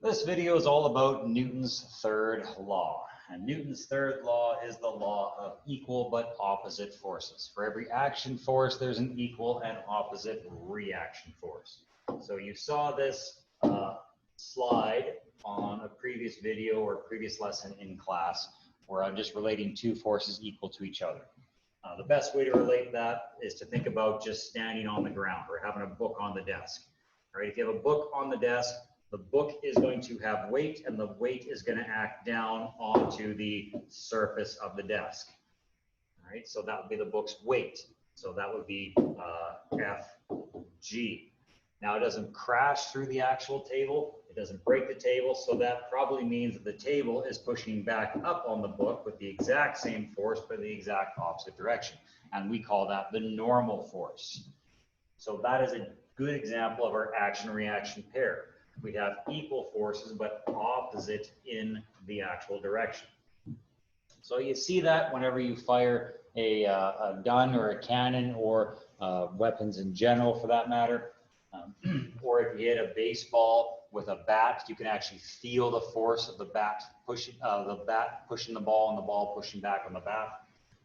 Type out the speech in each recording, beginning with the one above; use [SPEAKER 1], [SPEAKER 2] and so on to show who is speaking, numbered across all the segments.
[SPEAKER 1] This video is all about Newton's third law. And Newton's third law is the law of equal but opposite forces. For every action force, there's an equal and opposite reaction force. So you saw this slide on a previous video or previous lesson in class where I'm just relating two forces equal to each other. The best way to relate that is to think about just standing on the ground or having a book on the desk. All right, if you have a book on the desk, the book is going to have weight, and the weight is going to act down onto the surface of the desk. All right, so that would be the book's weight. So that would be Fg. Now it doesn't crash through the actual table. It doesn't break the table. So that probably means that the table is pushing back up on the book with the exact same force, but the exact opposite direction. And we call that the normal force. So that is a good example of our action-reaction pair. We have equal forces, but opposite in the actual direction. So you see that whenever you fire a gun or a cannon or weapons in general for that matter, or if you hit a baseball with a bat, you can actually feel the force of the bat pushing the ball and the ball pushing back on the bat.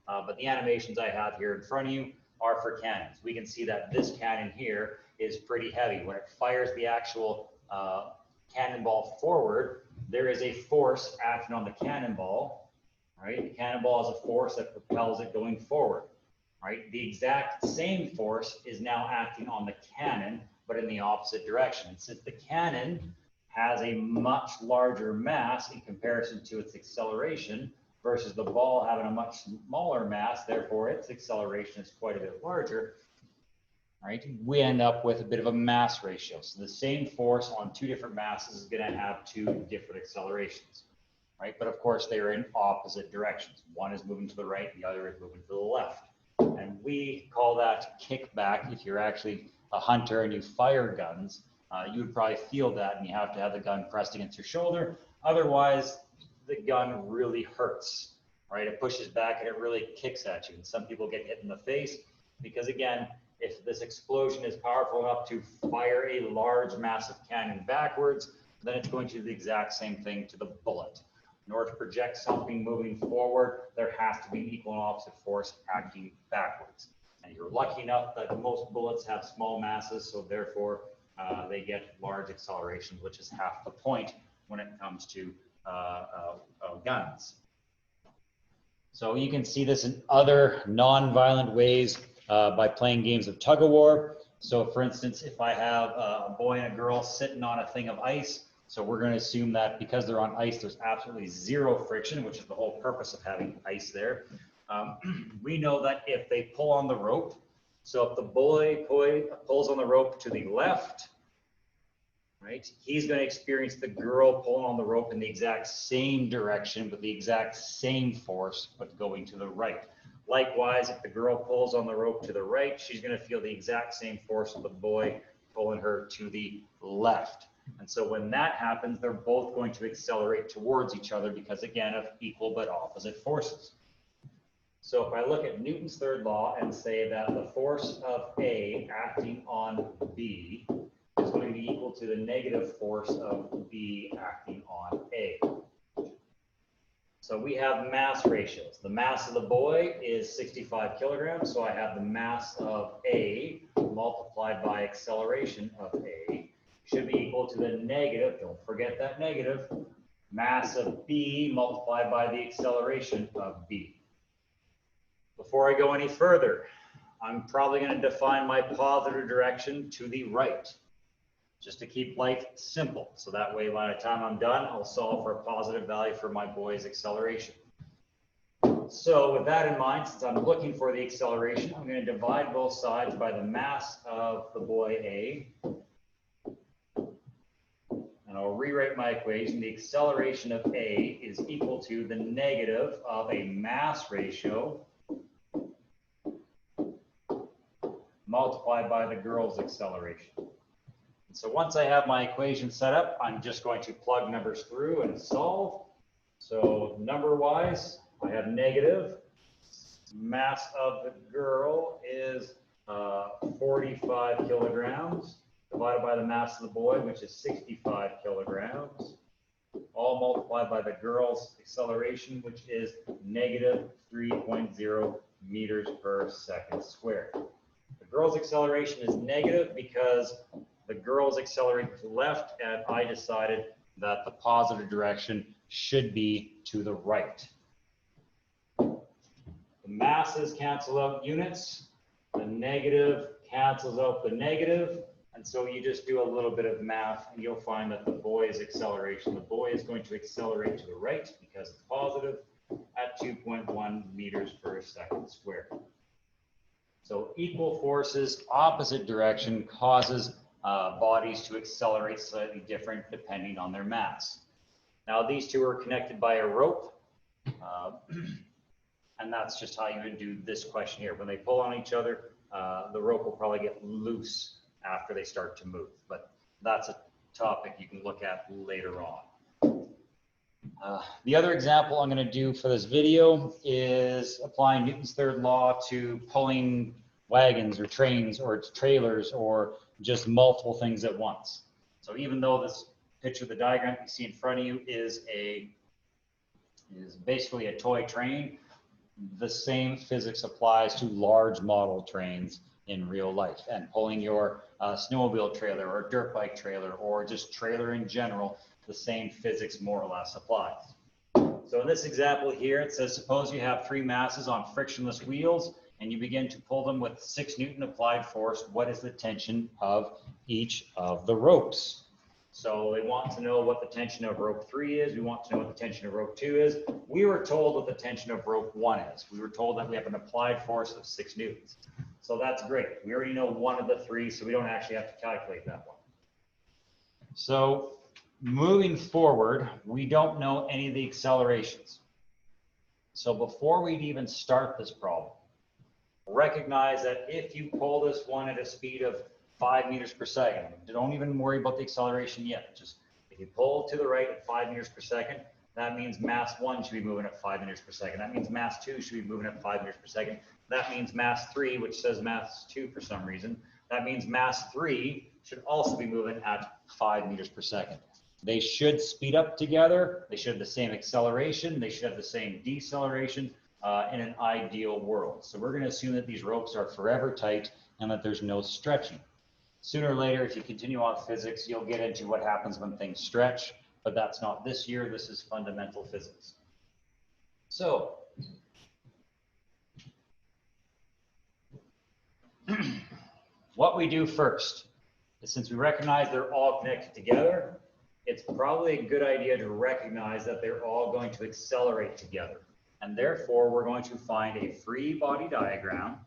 [SPEAKER 1] But the animations I have here in front of you are for cannons. We can see that this cannon here is pretty heavy. When it fires the actual cannonball forward, there is a force acting on the cannonball. Right? The cannonball is a force that propels it going forward. Right? The exact same force is now acting on the cannon, but in the opposite direction. And since the cannon has a much larger mass in comparison to its acceleration versus the ball having a much smaller mass, therefore its acceleration is quite a bit larger, right? We end up with a bit of a mass ratio. So the same force on two different masses is going to have two different accelerations, right? But of course, they are in opposite directions. One is moving to the right, the other is moving to the left. And we call that kickback. If you're actually a hunter and you fire guns, you would probably feel that, and you have to have the gun pressed against your shoulder. Otherwise, the gun really hurts, right? It pushes back and it really kicks at you. And some people get hit in the face because, again, if this explosion is powerful enough to fire a large, massive cannon backwards, then it's going to do the exact same thing to the bullet. In order to project something moving forward, there has to be an equal and opposite force acting backwards. And you're lucky enough that most bullets have small masses, so therefore they get large accelerations, which is half the point when it comes to guns. So you can see this in other non-violent ways by playing games of tug-of-war. So for instance, if I have a boy and a girl sitting on a thing of ice, so we're going to assume that because they're on ice, there's absolutely zero friction, which is the whole purpose of having ice there. We know that if they pull on the rope, so if the boy pulls on the rope to the left, right, he's going to experience the girl pulling on the rope in the exact same direction with the exact same force, but going to the right. Likewise, if the girl pulls on the rope to the right, she's going to feel the exact same force of the boy pulling her to the left. And so when that happens, they're both going to accelerate towards each other because, again, of equal but opposite forces. So if I look at Newton's third law and say that the force of A acting on B is going to be equal to the negative force of B acting on A. So we have mass ratios. The mass of the boy is 65 kilograms, so I have the mass of A multiplied by acceleration of A should be equal to the negative, don't forget that negative, mass of B multiplied by the acceleration of B. Before I go any further, I'm probably going to define my positive direction to the right, just to keep life simple. So that way, by the time I'm done, I'll solve for a positive value for my boy's acceleration. So with that in mind, since I'm looking for the acceleration, I'm going to divide both sides by the mass of the boy A. And I'll rewrite my equation. The acceleration of A is equal to the negative of a mass ratio multiplied by the girl's acceleration. So once I have my equation set up, I'm just going to plug numbers through and solve. So number-wise, I have negative. Mass of the girl is 45 kilograms. divided by the mass of the boy, which is 65 kilograms, all multiplied by the girl's acceleration, which is negative 3.0 meters per second squared. The girl's acceleration is negative because the girl's accelerating to the left, and I decided that the positive direction should be to the right. The masses cancel out units. The negative cancels out the negative. And so you just do a little bit of math and you'll find that the boy's acceleration, the boy is going to accelerate to the right because it's positive at 2.1 meters per second squared. So equal forces, opposite direction causes bodies to accelerate slightly different depending on their mass. Now these two are connected by a rope. And that's just how you would do this question here. When they pull on each other, the rope will probably get loose after they start to move, but that's a topic you can look at later on. The other example I'm going to do for this video is applying Newton's third law to pulling wagons or trains or trailers or just multiple things at once. So even though this picture, the diagram you see in front of you is basically a toy train, the same physics applies to large model trains in real life, and pulling your snowmobile trailer or dirt bike trailer or just trailer in general, the same physics more or less applies. So in this example here, it says, suppose you have 3 masses on frictionless wheels and you begin to pull them with 6 Newton applied force. What is the tension of each of the ropes? So they want to know what the tension of rope 3 is. We want to know what the tension of rope 2 is. We were told what the tension of rope 1 is. We were told that we have an applied force of 6 newtons. So that's great. We already know one of the 3, so we don't actually have to calculate that one. So moving forward, we don't know any of the accelerations. So before we'd even start this problem, recognize that if you pull this one at a speed of 5 meters per second, don't even worry about the acceleration yet. Just if you pull to the right at 5 meters per second, that means mass 1 should be moving at 5 meters per second. That means mass 2 should be moving at 5 meters per second. That means mass 3, which says mass 2 for some reason, that means mass 3 should also be moving at 5 meters per second. They should speed up together. They should have the same acceleration. They should have the same deceleration in an ideal world. So we're going to assume that these ropes are forever tight and that there's no stretching. Sooner or later, if you continue on physics, you'll get into what happens when things stretch, but that's not this year. This is fundamental physics. So what we do first is, since we recognize they're all connected together, it's probably a good idea to recognize that they're all going to accelerate together. And therefore, we're going to find a free body diagram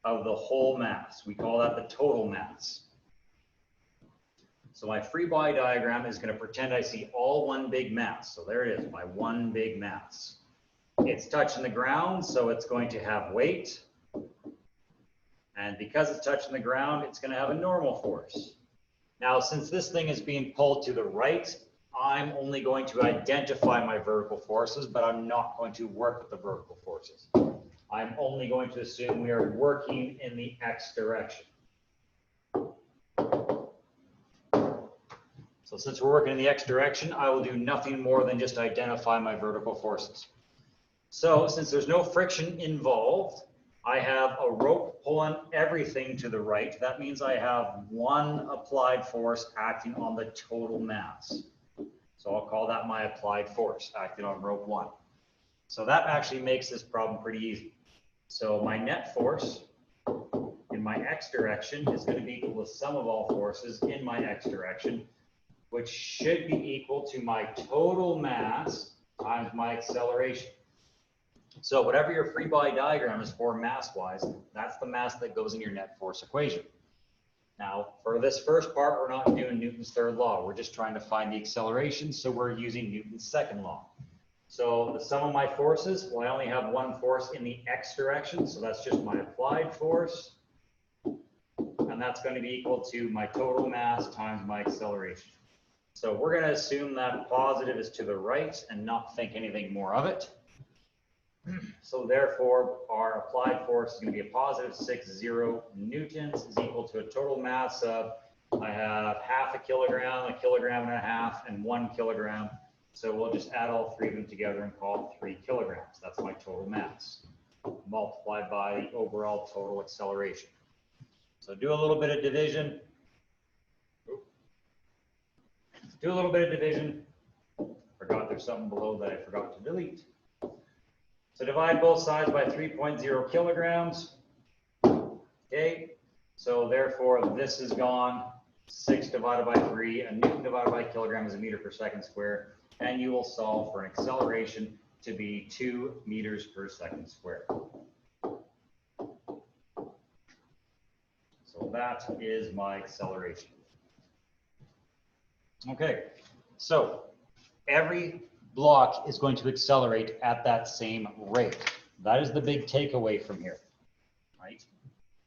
[SPEAKER 1] of the whole mass. We call that the total mass. So my free body diagram is going to pretend I see all one big mass. So there it is, my one big mass. It's touching the ground, so it's going to have weight. And because it's touching the ground, it's going to have a normal force. Now, since this thing is being pulled to the right, I'm only going to identify my vertical forces, but I'm not going to work with the vertical forces. I'm only going to assume we are working in the x direction. So since we're working in the x direction, I will do nothing more than just identify my vertical forces. So since there's no friction involved, I have a rope pulling everything to the right. That means I have one applied force acting on the total mass. So I'll call that my applied force acting on rope 1. So that actually makes this problem pretty easy. So my net force in my x direction is going to be equal to the sum of all forces in my x direction, which should be equal to my total mass times my acceleration. So whatever your free body diagram is for mass-wise, that's the mass that goes in your net force equation. Now, for this first part, we're not doing Newton's third law. We're just trying to find the acceleration, so we're using Newton's second law. So the sum of my forces, well, I only have one force in the x direction, so that's just my applied force. And that's going to be equal to my total mass times my acceleration. So we're going to assume that positive is to the right and not think anything more of it. So therefore, our applied force is going to be a positive 60 newtons is equal to a total mass of, I have half a kilogram, 1.5 kilograms, and 1 kilogram. So we'll just add all three of them together and call it 3 kilograms. That's my total mass, multiplied by the overall total acceleration. So do a little bit of division. Do a little bit of division. Forgot there's something below that I forgot to delete. So divide both sides by 3.0 kilograms. Okay, so therefore this is gone. 6 divided by 3, a newton divided by kilogram is a meter per second square, and you will solve for an acceleration to be 2 meters per second square. So that is my acceleration. Okay, so every block is going to accelerate at that same rate. That is the big takeaway from here, right?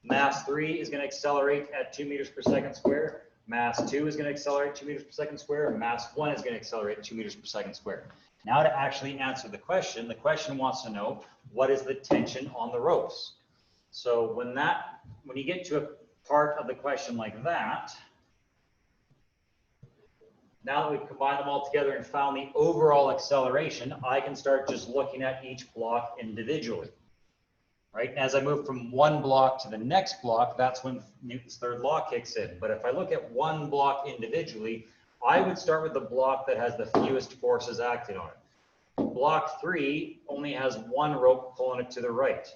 [SPEAKER 1] Mass 3 is going to accelerate at 2 meters per second square. Mass 2 is going to accelerate 2 meters per second square. And mass 1 is going to accelerate 2 meters per second square. Now to actually answer the question wants to know, what is the tension on the ropes? So when you get to a part of the question like that, now that we've combined them all together and found the overall acceleration, I can start just looking at each block individually, right? And as I move from one block to the next block, that's when Newton's third law kicks in. But if I look at one block individually, I would start with the block that has the fewest forces acting on it. Block 3 only has one rope pulling it to the right.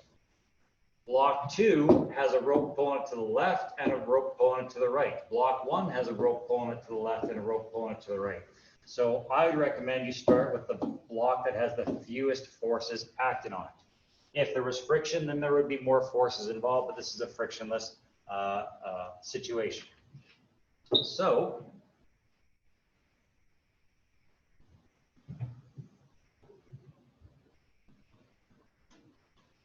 [SPEAKER 1] Block 2 has a rope pulling it to the left and a rope pulling it to the right. Block 1 has a rope pulling it to the left and a rope pulling it to the right. So I would recommend you start with the block that has the fewest forces acting on it. If there was friction, then there would be more forces involved, but this is a frictionless situation. So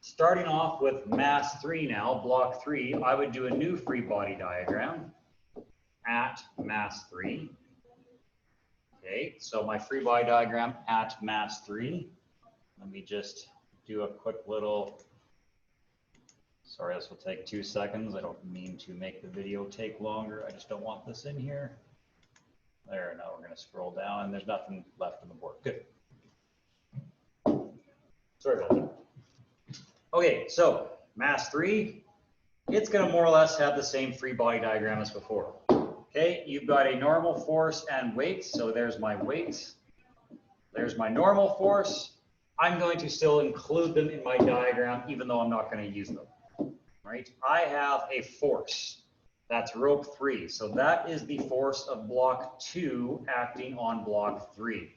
[SPEAKER 1] starting off with mass 3 now, block 3, I would do a new free body diagram at mass 3. Okay, so my free body diagram at mass 3. Let me just do a quick little, sorry, this will take 2 seconds. I don't mean to make the video take longer. I just don't want this in here. There, now we're going to scroll down and there's nothing left on the board. Good. Sorry about that. Okay, so mass 3, it's going to more or less have the same free body diagram as before. Okay, you've got a normal force and weight, so there's my weight. There's my normal force. I'm going to still include them in my diagram, even though I'm not going to use them. Right? I have a force. That's rope 3. So that is the force of block 2 acting on block 3.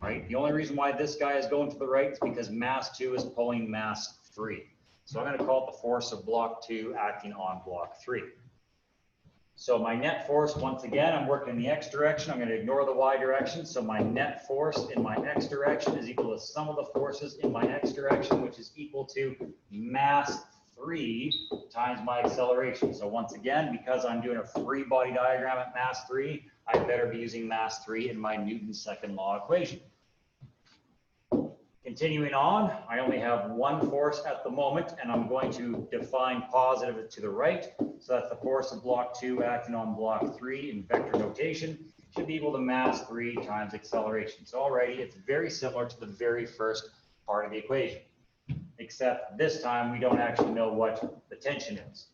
[SPEAKER 1] Right? The only reason why this guy is going to the right is because mass 2 is pulling mass 3. So I'm going to call it the force of block 2 acting on block 3. So my net force, once again, I'm working in the x direction. I'm going to ignore the y direction. So my net force in my x direction is equal to the sum of the forces in my x direction, which is equal to mass 3 times my acceleration. So once again, because I'm doing a free body diagram at mass 3, I better be using mass 3 in my Newton's second law equation. Continuing on, I only have one force at the moment, and I'm going to define positive to the right. So that's the force of block 2 acting on block 3 in vector notation. Should be equal to mass 3 times acceleration. So already it's very similar to the very first part of the equation, except this time we don't actually know what the tension is.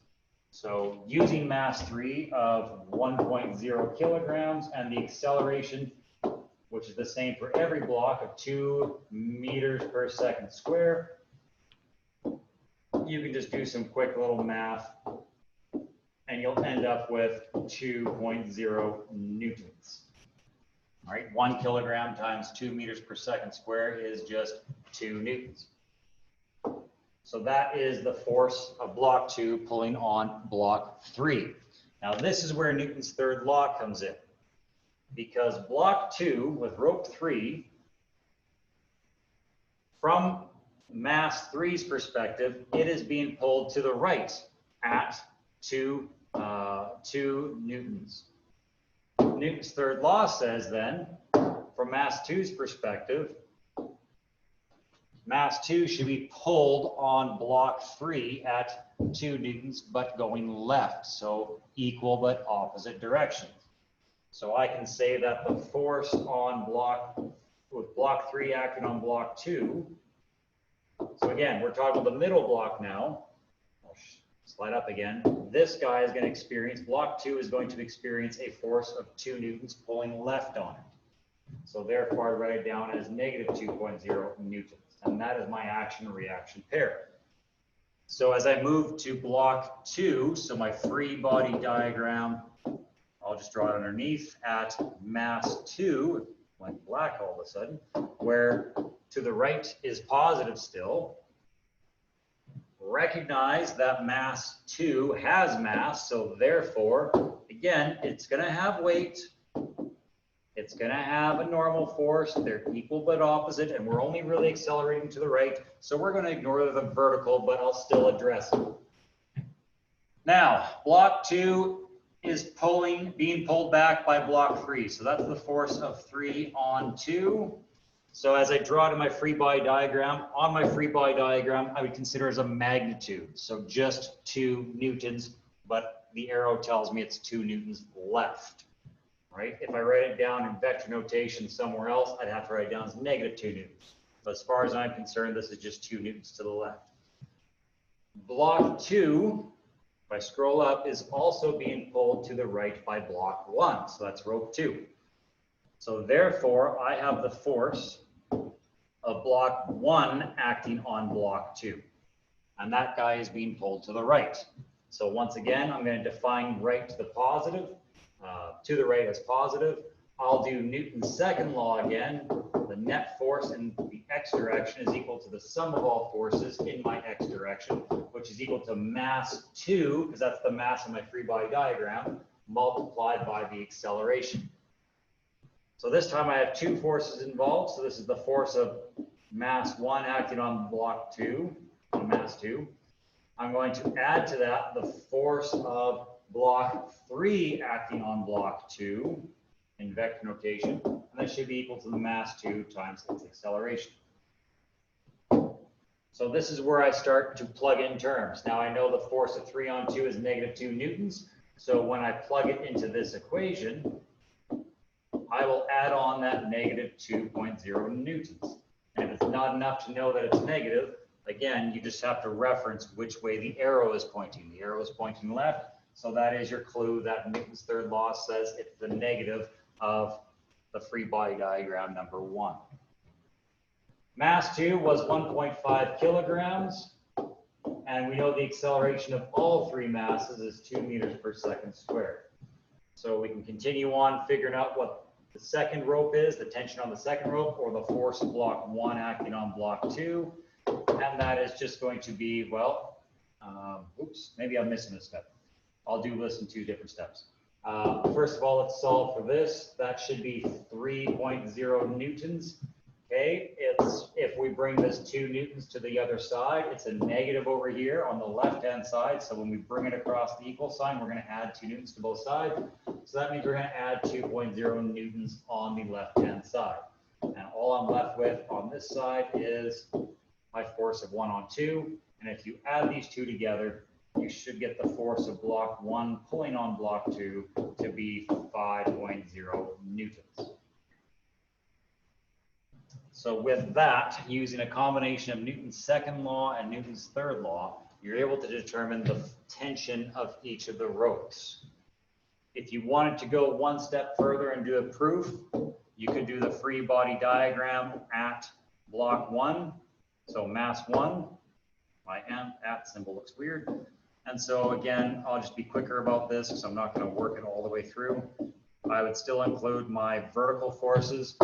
[SPEAKER 1] So using mass 3 of 1.0 kilograms and the acceleration, which is the same for every block of 2 meters per second square, you can just do some quick little math and you'll end up with 2.0 newtons. All right, 1 kilogram times 2 meters per second square is just 2 newtons. So that is the force of block 2 pulling on block 3. Now this is where Newton's third law comes in. Because block 2 with rope 3, from mass 3's perspective, it is being pulled to the right at 2 newtons. Newton's third law says then, from mass 2's perspective, Mass 2 should be pulled on block 3 at 2 newtons, but going left, so equal but opposite directions. So I can say that the force on with block 3 acting on block 2. So again, we're talking about the middle block now. I'll slide up again. This guy is going to experience, block 2 is going to experience a force of 2 newtons pulling left on it. So therefore, I write it down as negative 2.0 newtons. And that is my action-reaction pair. So as I move to block 2, so my free body diagram, I'll just draw it underneath at mass 2, went black all of a sudden, where to the right is positive still. Recognize that mass 2 has mass, so therefore, again, it's going to have weight. It's going to have a normal force. They're equal but opposite, and we're only really accelerating to the right. So we're going to ignore the vertical, but I'll still address it. Now, block 2 is being pulled back by block 3. So that's the force of 3 on 2. So as I draw to my free body diagram, on my free body diagram, I would consider as a magnitude. So just 2 newtons, but the arrow tells me it's 2 newtons left. Right? If I write it down in vector notation somewhere else, I'd have to write it down as negative 2 newtons. But as far as I'm concerned, this is just 2 newtons to the left. Block 2, if I scroll up, is also being pulled to the right by block 1. So that's rope 2. So therefore, I have the force of block 1 acting on block 2. And that guy is being pulled to the right. So once again, I'm going to define right to the positive. To the right as positive. I'll do Newton's second law again. The net force in the x direction is equal to the sum of all forces in my x direction, which is equal to mass 2, because that's the mass of my free body diagram, multiplied by the acceleration. So this time I have 2 forces involved. So this is the force of mass 1 acting on block 2, on mass 2. I'm going to add to that the force of block 3 acting on block 2 in vector notation, and that should be equal to the mass 2 times its acceleration. So this is where I start to plug in terms. Now I know the force of 3 on 2 is negative 2 newtons, so when I plug it into this equation, I will add on that negative 2.0 newtons. And if it's not enough to know that it's negative, again, you just have to reference which way the arrow is pointing. The arrow is pointing left. So that is your clue that Newton's third law says it's the negative of the free body diagram number 1. Mass 2 was 1.5 kilograms, and we know the acceleration of all 3 masses is 2 meters per second squared. So we can continue on figuring out what the second rope is, the tension on the second rope, or the force of block 1 acting on block 2, and that is just going to be, well, oops, maybe I'm missing a step. I'll do this in 2 different steps. First of all, let's solve for this. That should be 3.0 newtons. Okay, if we bring this 2 newtons to the other side, it's a negative over here on the left-hand side. So when we bring it across the equal sign, we're going to add 2 newtons to both sides. So that means we're going to add 2.0 newtons on the left-hand side. And all I'm left with on this side is my force of 1 on 2. And if you add these 2 together, you should get the force of block 1 pulling on block 2 to be 5.0 newtons. So with that, using a combination of Newton's second law and Newton's third law, you're able to determine the tension of each of the ropes. If you wanted to go one step further and do a proof, you could do the free body diagram at block 1. So mass 1, my at symbol looks weird. And so again, I'll just be quicker about this because I'm not going to work it all the way through. I would still include my vertical forces,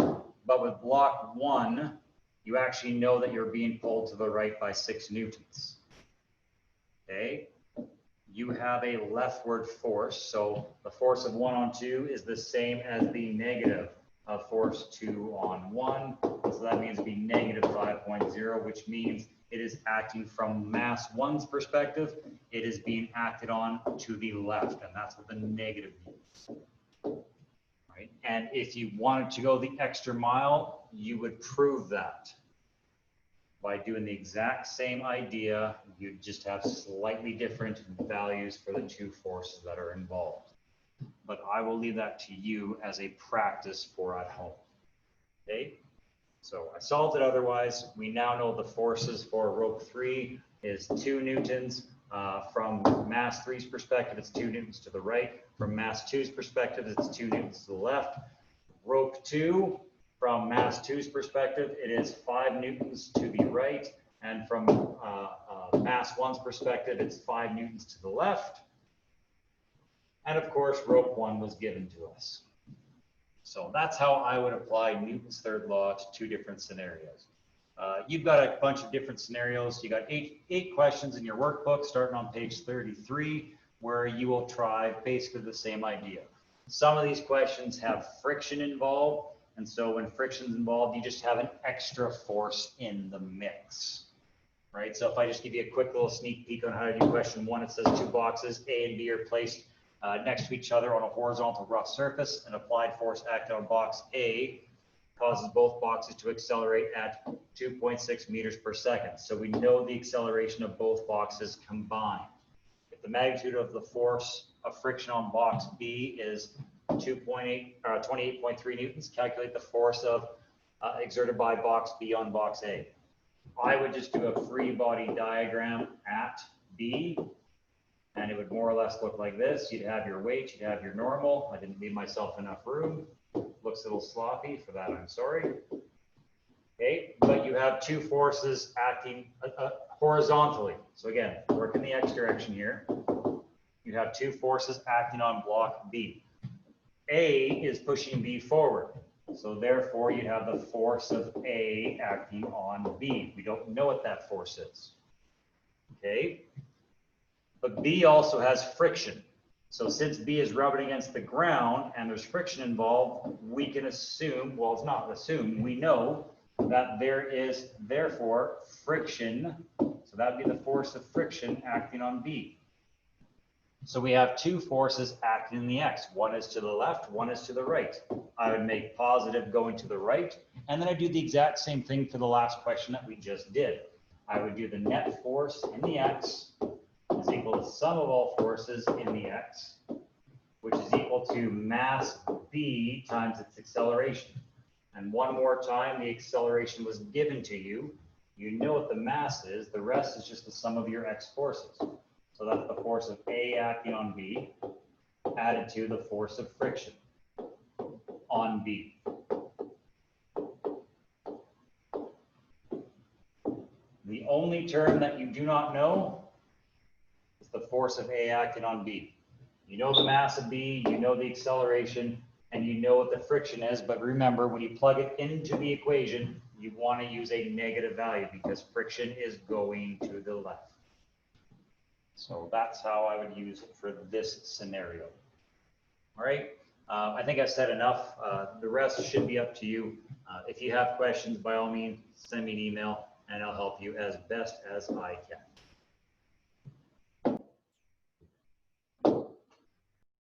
[SPEAKER 1] but with block 1, you actually know that you're being pulled to the right by 6 newtons. Okay, you have a leftward force, so the force of 1 on 2 is the same as the negative of force 2 on 1. So that means it'd be negative 5.0, which means it is acting from mass 1's perspective. It is being acted on to the left, and that's what the negative means. Right? And if you wanted to go the extra mile, you would prove that. By doing the exact same idea, you just have slightly different values for the two forces that are involved. But I will leave that to you as a practice for at home. Okay, so I solved it otherwise. We now know the forces for rope 3 is 2 newtons. From mass 3's perspective, it's 2 newtons to the right. From mass 2's perspective, it's 2 newtons to the left. Rope 2, from mass 2's perspective, it is 5 newtons to the right. And from mass 1's perspective, it's 5 newtons to the left. And of course, rope 1 was given to us. So that's how I would apply Newton's third law to 2 different scenarios. You've got a bunch of different scenarios. You got eight questions in your workbook starting on page 33, where you will try basically the same idea. Some of these questions have friction involved. And so when friction's involved, you just have an extra force in the mix, right? So if I just give you a quick little sneak peek on how to do question 1, it says 2 boxes, A and B, are placed next to each other on a horizontal rough surface. An applied force acting on box A causes both boxes to accelerate at 2.6 meters per second. So we know the acceleration of both boxes combined. If the magnitude of the force of friction on box B is 28.3 newtons, calculate the force of exerted by box B on box A. I would just do a free body diagram at B, and it would more or less look like this. You'd have your weight, you'd have your normal. I didn't leave myself enough room. Looks a little sloppy. For that, I'm sorry. Okay, but you have 2 forces acting horizontally. So again, work in the X direction here. You have 2 forces acting on block B. A is pushing B forward. So therefore, you have the force of A acting on B. We don't know what that force is. Okay, but B also has friction. So since B is rubbing against the ground and there's friction involved, we can assume, well, it's not assume, we know that there is therefore friction. So that would be the force of friction acting on B. So we have 2 forces acting in the X. One is to the left, one is to the right. I would make positive going to the right, and then I do the exact same thing for the last question that we just did. I would do the net force in the X is equal to sum of all forces in the X, which is equal to mass B times its acceleration. And one more time, the acceleration was given to you. You know what the mass is. The rest is just the sum of your X forces. So that's the force of A acting on B added to the force of friction on B. The only term that you do not know is the force of A acting on B. You know the mass of B, you know the acceleration, and you know what the friction is. But remember, when you plug it into the equation, you want to use a negative value because friction is going to the left. So that's how I would use it for this scenario. All right, I think I've said enough. The rest should be up to you. If you have questions, by all means, send me an email and I'll help you as best as I can.